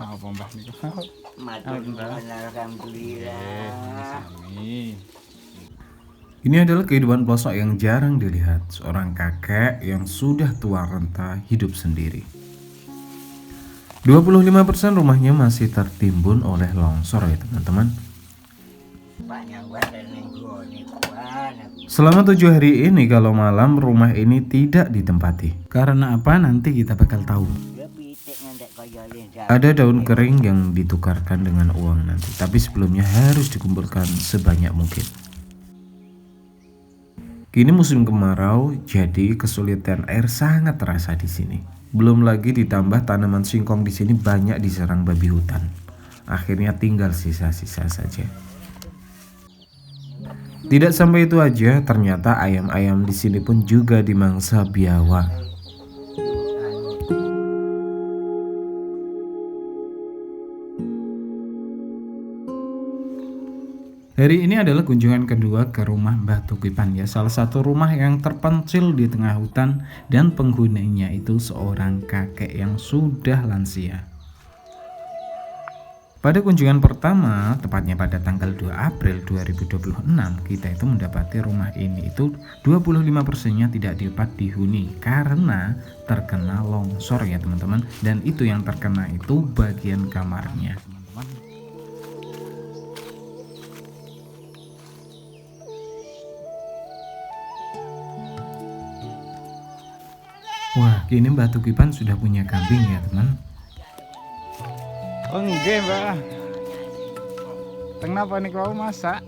Apa mbah niku? Alhamdulillah. Ini adalah kehidupan pelosok yang jarang dilihat. Seorang kakek yang sudah tua renta hidup sendiri. 25% rumahnya masih tertimbun oleh longsor ya teman-teman. Selama 7 hari ini kalau malam rumah ini tidak ditempati. Karena apa? Nanti kita bakal tahu. Ada daun kering yang ditukarkan dengan uang nanti, tapi sebelumnya harus dikumpulkan sebanyak mungkin. Kini musim kemarau, jadi kesulitan air sangat terasa di sini. Belum lagi ditambah tanaman singkong di sini banyak diserang babi hutan. Akhirnya tinggal sisa-sisa saja. Tidak sampai itu aja, ternyata ayam-ayam di sini pun juga dimangsa biawak. Hari ini adalah kunjungan kedua ke rumah Mbah Tukipan ya, salah satu rumah yang terpencil di tengah hutan dan penghuninya itu seorang kakek yang sudah lansia. Pada kunjungan pertama, tepatnya pada tanggal 2 April 2026, kita itu mendapati rumah ini itu 25%-nya tidak dapat dihuni karena terkena longsor ya teman-teman, dan itu yang terkena itu bagian kamarnya. Wah, kini Mbah Tukipan sudah punya kambing ya teman. Oh nggih, Mbah. Kenapa nih kau masak?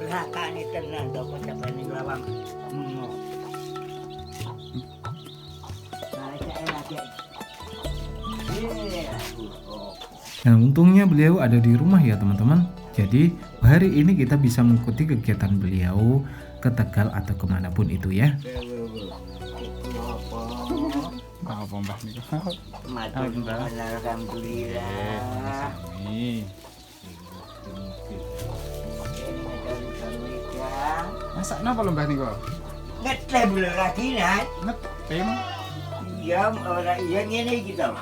Belakang itu tenan dok sampai ning lawang. Nah, untungnya beliau ada di rumah ya teman-teman. Jadi hari ini kita bisa mengikuti kegiatan beliau ke Tegal atau kemanapun itu ya. Apa mbah niku? Alhamdulillah. Masak napa lho mbah niku? Ngetem lho lagi nak. Ngetem. Iya, ora iya ngene iki to.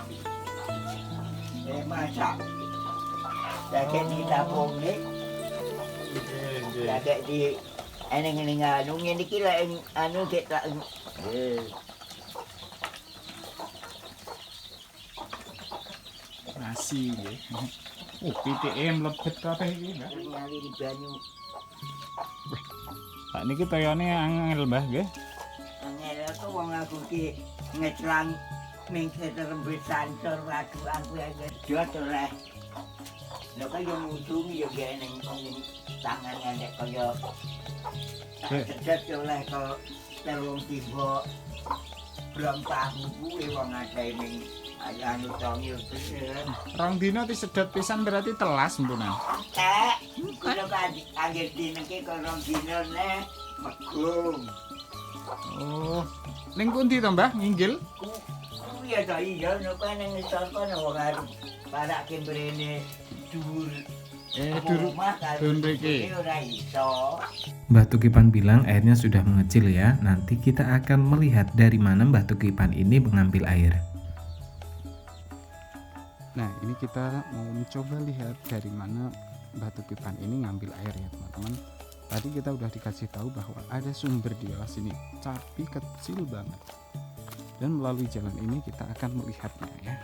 Masak. Kakek di dapur ni. Kakek di ngene anu ngene iki lah anu kita. Nasi nggih. PTM lebet kabeh iki, Mbah. Nyali di banyu. Pak niki toyone angel, Mbah nggih. Angel to wong aku ki ngeclang ning keterembesan sor aku ya gedot oleh. Lho kaya mutung yo gene ning tangan nek kaya gedot oleh kok terung tiba belum tahu kuwi wong akeh ning anu tongi pesen. Rong dina disedot pisan berarti telas mpunan. Kalau anggere dina ki kok rong dina ne megung. Oh. Ning pundi to, Mbah? Nginggil? Iya to iya nek nang ngisor kono wong arep parake mrene dhuwur. Durung mriki. Ora iso. Mbah Tukipan bilang airnya sudah mengecil ya. Nanti kita akan melihat dari mana Mbah Tukipan ini mengambil air. Nah, ini kita mau mencoba lihat dari mana Mbah Tukipan ini ngambil air ya, teman-teman. Tadi kita udah dikasih tahu bahwa ada sumber di bawah sini, tapi kecil banget. Dan melalui jalan ini kita akan melihatnya ya.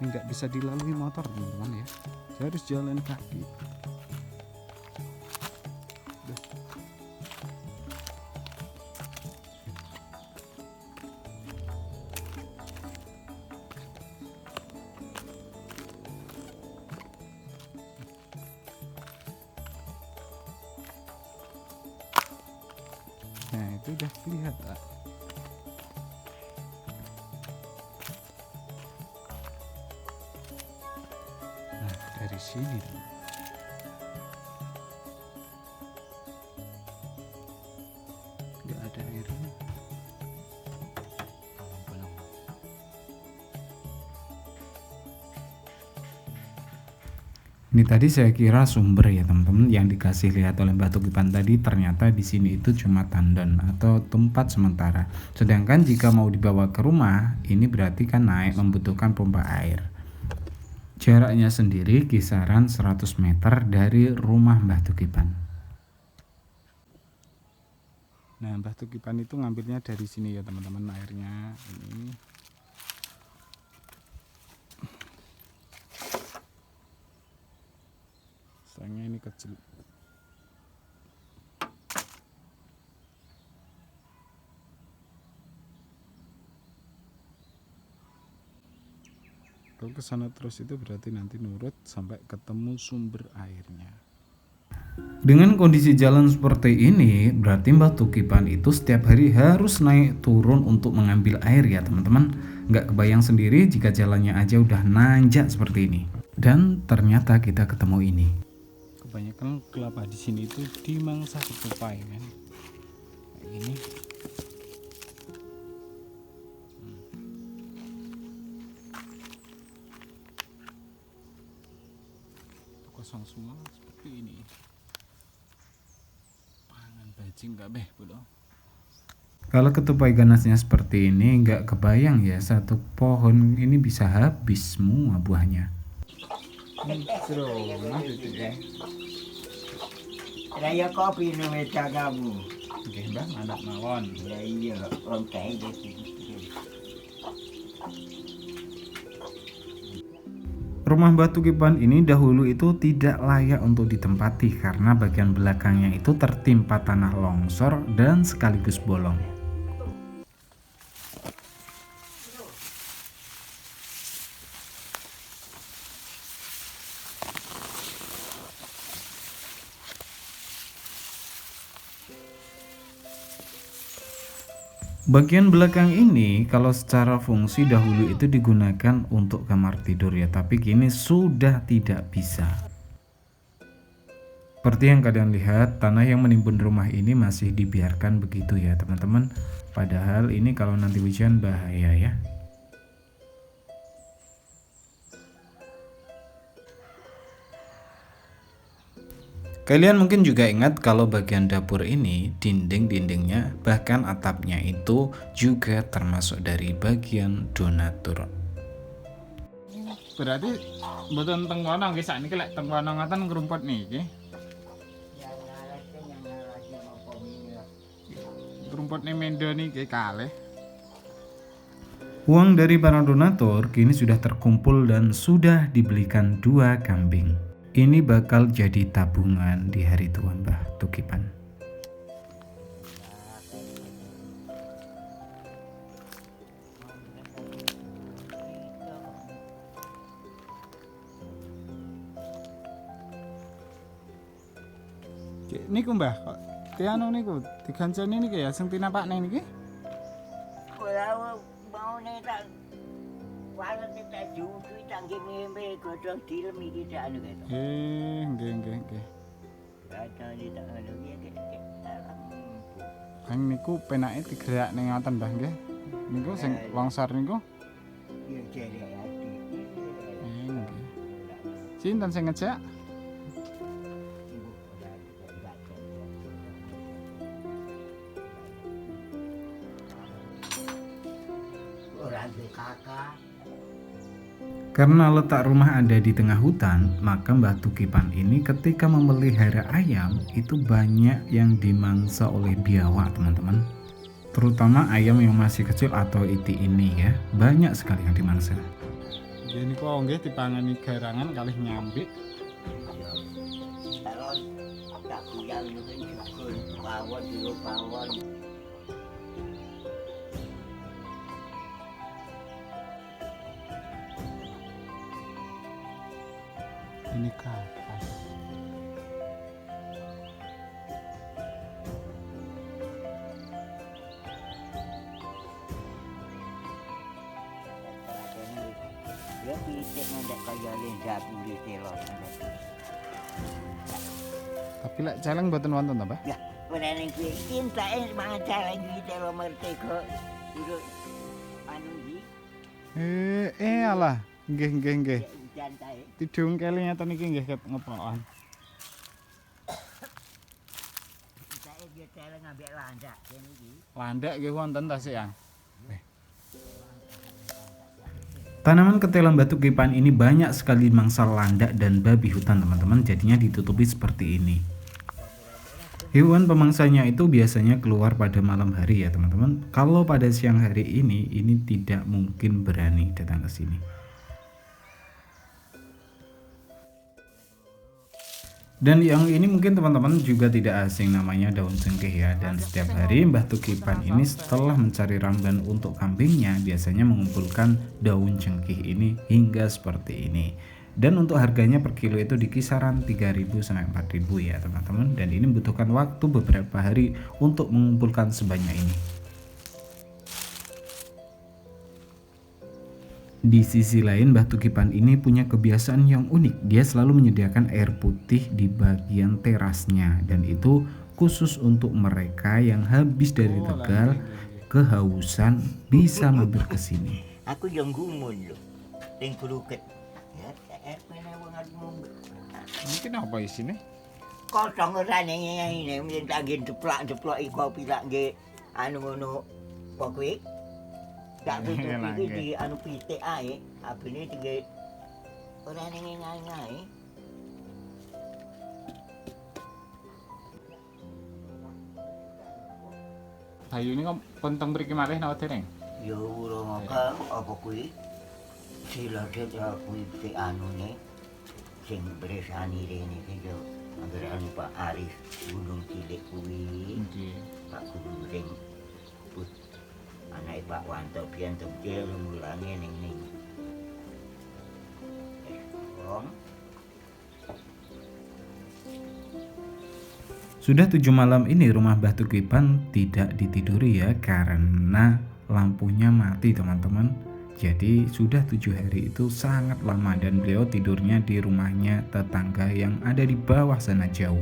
Ini nggak bisa dilalui motor teman-teman ya. Saya harus jalan kaki. Nah itu udah kelihatan. Nah dari sini nggak ada airnya. Belum. Ini tadi saya kira sumber ya teman-teman, yang dikasih lihat oleh Mbah Tukipan tadi ternyata di sini itu cuma tandon atau tempat sementara. Sedangkan jika mau dibawa ke rumah, ini berarti kan naik membutuhkan pompa air. Jaraknya sendiri kisaran 100 meter dari rumah Mbah Tukipan. Nah, Mbah Tukipan itu ngambilnya dari sini ya teman-teman, airnya ini. Sayangnya ini kecil. Kalau ke sana terus itu berarti nanti nurut sampai ketemu sumber airnya. Dengan kondisi jalan seperti ini, berarti Mbah Tukipan itu setiap hari harus naik turun untuk mengambil air ya teman-teman. Nggak kebayang sendiri jika jalannya aja udah nanjak seperti ini. Dan ternyata kita ketemu ini. Kebanyakan kelapa di sini itu dimangsa ketupai kan. Kayak gini. Kosong semua seperti ini. Pangan bajing nggak beh bro. Kalau ketupai ganasnya seperti ini, nggak kebayang ya satu pohon ini bisa habis semua buahnya. Raya kopi no meja kamu. Oke mbak, anak mawon. Ya iya, orang kaya gitu. Rumah Mbah Tukipan ini dahulu itu tidak layak untuk ditempati karena bagian belakangnya itu tertimpa tanah longsor dan sekaligus bolong. Bagian belakang ini kalau secara fungsi dahulu itu digunakan untuk kamar tidur ya, tapi kini sudah tidak bisa. Seperti yang kalian lihat, tanah yang menimbun rumah ini masih dibiarkan begitu ya teman-teman. Padahal ini kalau nanti hujan bahaya ya. Kalian mungkin juga ingat kalau bagian dapur ini dinding-dindingnya bahkan atapnya itu juga termasuk dari bagian donatur. Berarti mboten teng kono nggih sakniki lek teng kono ngoten ngrumput niki. Rumputnya mendo niki kalih. Uang dari para donatur kini sudah terkumpul dan sudah dibelikan 2 kambing. Ini bakal jadi tabungan di hari tua Mbah Tukipan. Niku mbah, kok tianu niku digancani niki ya sing tinapakne niki. Kalau mau nih tak, walau kita judu tangki mimpi godong dilem iki tak anu gitu. Nggih. Ada di tak anu iki Kang niku penake digerak ning ngoten mbah nggih. Niku sing longsor niku. ya jadi hati. Nggih. Sinten sing ngejak? Orang di kakak. Karena letak rumah ada di tengah hutan, maka Mbah Tukipan ini ketika memelihara ayam itu banyak yang dimangsa oleh biawak teman-teman. Terutama ayam yang masih kecil atau iti ini ya, banyak sekali yang dimangsa. Nggih niku nggih dipangani garangan kalih nyambik. Kalau tak kuyang mungkin syukur pawon dulu pawon. Ini kapas. Ya pitik ndak kaya lendak kulit telok. Tapi lek celeng mboten wonten ta, Mbah? Ya, menene kuwi cintae manca lagi telok merdeka. Dulu anu iki Alah, nggih. hujan kae. Tidung kali ngeten iki nggih ket ngepokan. Saya dia cara ngambil landak kene iki. Landak nggih wonten ta sik, Yang? Tanaman ketelan batu kipan ini banyak sekali mangsa landak dan babi hutan teman-teman, jadinya ditutupi seperti ini. Hewan pemangsanya itu biasanya keluar pada malam hari ya teman-teman. Kalau pada siang hari ini tidak mungkin berani datang ke sini. Dan yang ini mungkin teman-teman juga tidak asing, namanya daun cengkeh ya. Dan setiap hari Mbah Tukipan ini setelah mencari ramban untuk kambingnya biasanya mengumpulkan daun cengkeh ini hingga seperti ini. Dan untuk harganya per kilo itu di kisaran 3.000 sampai 4.000 ya teman-teman. Dan ini membutuhkan waktu beberapa hari untuk mengumpulkan sebanyak ini. Di sisi lain, Mbah Tukipan ini punya kebiasaan yang unik. Dia selalu menyediakan air putih di bagian terasnya, dan itu khusus untuk mereka yang habis dari Tegal kehausan bisa mampir ke sini. Aku yang gumun lho. Ning Buluket. Ya, air pene wong adu. Mungkin apa isine? Kosong ora ngene mung tak nggih deplak-deplok kopi lak nggih anu ngono. Kok kuwi? Tak tutup iki di anu pitik ae, abine tinggal ora ning ngae-ngae. Bayu ini kok penteng mriki malih napa dereng? Ya urung apa kuwi? Siladet ya kuwi pitik anune sing beresani rene iki yo anggere anu Pak Arif gunung cilik kuwi. Nggih. Pak Gunung sing anak Pak Wanto pian tebel mulange ning Sudah 7 malam ini rumah Mbah Tukipan tidak ditiduri ya, karena lampunya mati teman-teman. Jadi sudah 7 hari itu sangat lama, dan beliau tidurnya di rumahnya tetangga yang ada di bawah sana jauh.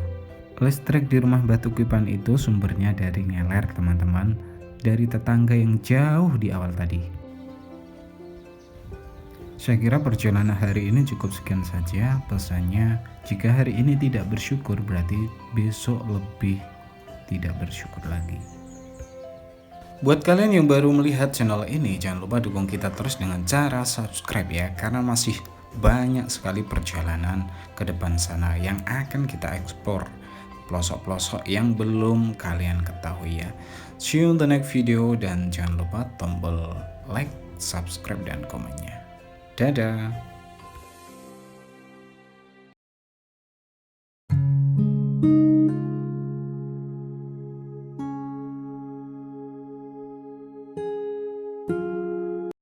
Listrik di rumah Mbah Tukipan itu sumbernya dari ngeler teman-teman, dari tetangga yang jauh di awal tadi. Saya kira perjalanan hari ini cukup sekian saja pesannya. Jika hari ini tidak bersyukur, berarti besok lebih tidak bersyukur lagi. Buat kalian yang baru melihat channel ini, jangan lupa dukung kita terus dengan cara subscribe ya, karena masih banyak sekali perjalanan ke depan sana yang akan kita eksplor, pelosok-pelosok yang belum kalian ketahui ya. See you in the next video, dan jangan lupa tombol like, subscribe, dan komennya. Dadah.